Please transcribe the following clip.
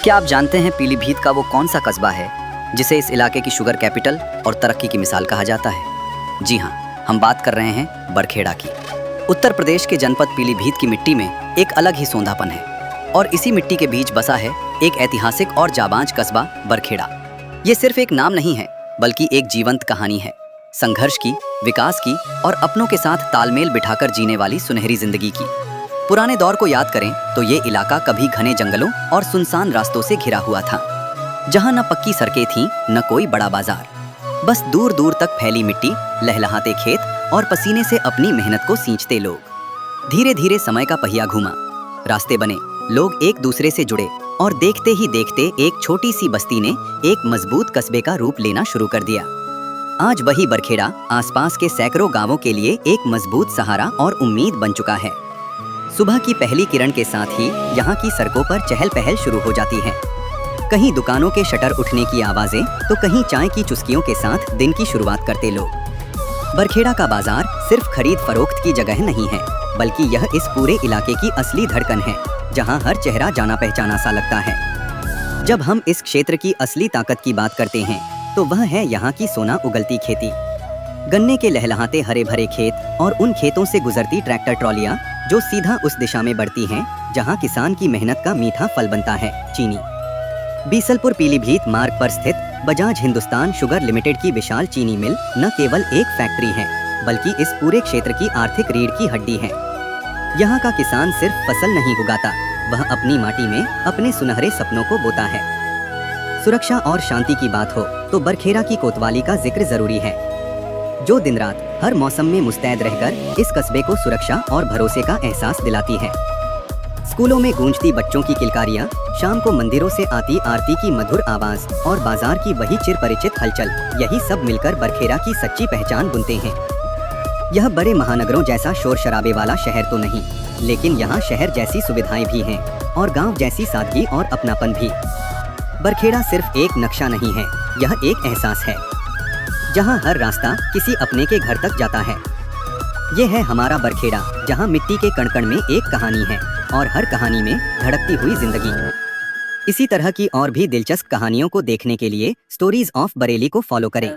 क्या आप जानते हैं पीलीभीत का वो कौन सा कस्बा है जिसे इस इलाके की शुगर कैपिटल और तरक्की की मिसाल कहा जाता है? जी हाँ, हम बात कर रहे हैं बरखेड़ा की। उत्तर प्रदेश के जनपद पीलीभीत की मिट्टी में एक अलग ही सौंधापन है और इसी मिट्टी के बीच बसा है एक ऐतिहासिक और जाबांज कस्बा बरखेड़ा। ये सिर्फ एक नाम नहीं है बल्कि एक जीवंत कहानी है, संघर्ष की, विकास की और अपनों के साथ तालमेल बिठाकर जीने वाली सुनहरी जिंदगी की। पुराने दौर को याद करें तो ये इलाका कभी घने जंगलों और सुनसान रास्तों से घिरा हुआ था, जहां न पक्की सड़कें थीं न कोई बड़ा बाजार। बस दूर दूर तक फैली मिट्टी, लहलहाते खेत और पसीने से अपनी मेहनत को सींचते लोग। धीरे धीरे समय का पहिया घूमा, रास्ते बने, लोग एक दूसरे से जुड़े और देखते ही देखते एक छोटी सी बस्ती ने एक मजबूत कस्बे का रूप लेना शुरू कर दिया। आज वही बरखेड़ा आसपास के सैकड़ों गांवों के लिए एक मजबूत सहारा और उम्मीद बन चुका है। सुबह की पहली किरण के साथ ही यहाँ की सड़कों पर चहल पहल शुरू हो जाती है। कहीं दुकानों के शटर उठने की आवाजें तो कहीं चाय की चुस्कियों के साथ दिन की शुरुआत करते लोग। बरखेड़ा का बाजार सिर्फ खरीद फरोख्त की जगह नहीं है, बल्कि यह इस पूरे इलाके की असली धड़कन है, जहाँ हर चेहरा जाना पहचाना सा लगता है। जब हम इस क्षेत्र की असली ताकत की बात करते हैं तो वह है यहाँ की सोना उगलती खेती। गन्ने के लहलहाते हरे भरे खेत और उन खेतों से गुजरती ट्रैक्टर ट्रॉलियाँ जो सीधा उस दिशा में बढ़ती हैं जहाँ किसान की मेहनत का मीठा फल बनता है, चीनी। बीसलपुर पीलीभीत मार्ग पर स्थित बजाज हिंदुस्तान शुगर लिमिटेड की विशाल चीनी मिल न केवल एक फैक्ट्री है बल्कि इस पूरे क्षेत्र की आर्थिक रीढ़ की हड्डी है। यहाँ का किसान सिर्फ फसल नहीं उगाता, वह अपनी माटी में अपने सुनहरे सपनों को बोता है। सुरक्षा और शांति की बात हो तो बरखेड़ा की कोतवाली का जिक्र जरूरी है, जो दिन रात हर मौसम में मुस्तैद रहकर इस कस्बे को सुरक्षा और भरोसे का एहसास दिलाती है। स्कूलों में गूंजती बच्चों की किलकारियाँ, शाम को मंदिरों से आती आरती की मधुर आवाज और बाजार की वही चिरपरिचित हलचल, यही सब मिलकर बरखेड़ा की सच्ची पहचान बुनते हैं। यह बड़े महानगरों जैसा शोर शराबे वाला शहर तो नहीं, लेकिन यहाँ शहर जैसी सुविधाएं भी हैं और गाँव जैसी सादगी और अपनापन भी। बरखेड़ा सिर्फ एक नक्शा नहीं है, यह एक एहसास है, जहाँ हर रास्ता किसी अपने के घर तक जाता है। ये है हमारा बरखेड़ा, जहाँ मिट्टी के कण कण में एक कहानी है और हर कहानी में धड़कती हुई जिंदगी। इसी तरह की और भी दिलचस्प कहानियों को देखने के लिए स्टोरीज ऑफ बरेली को फॉलो करें।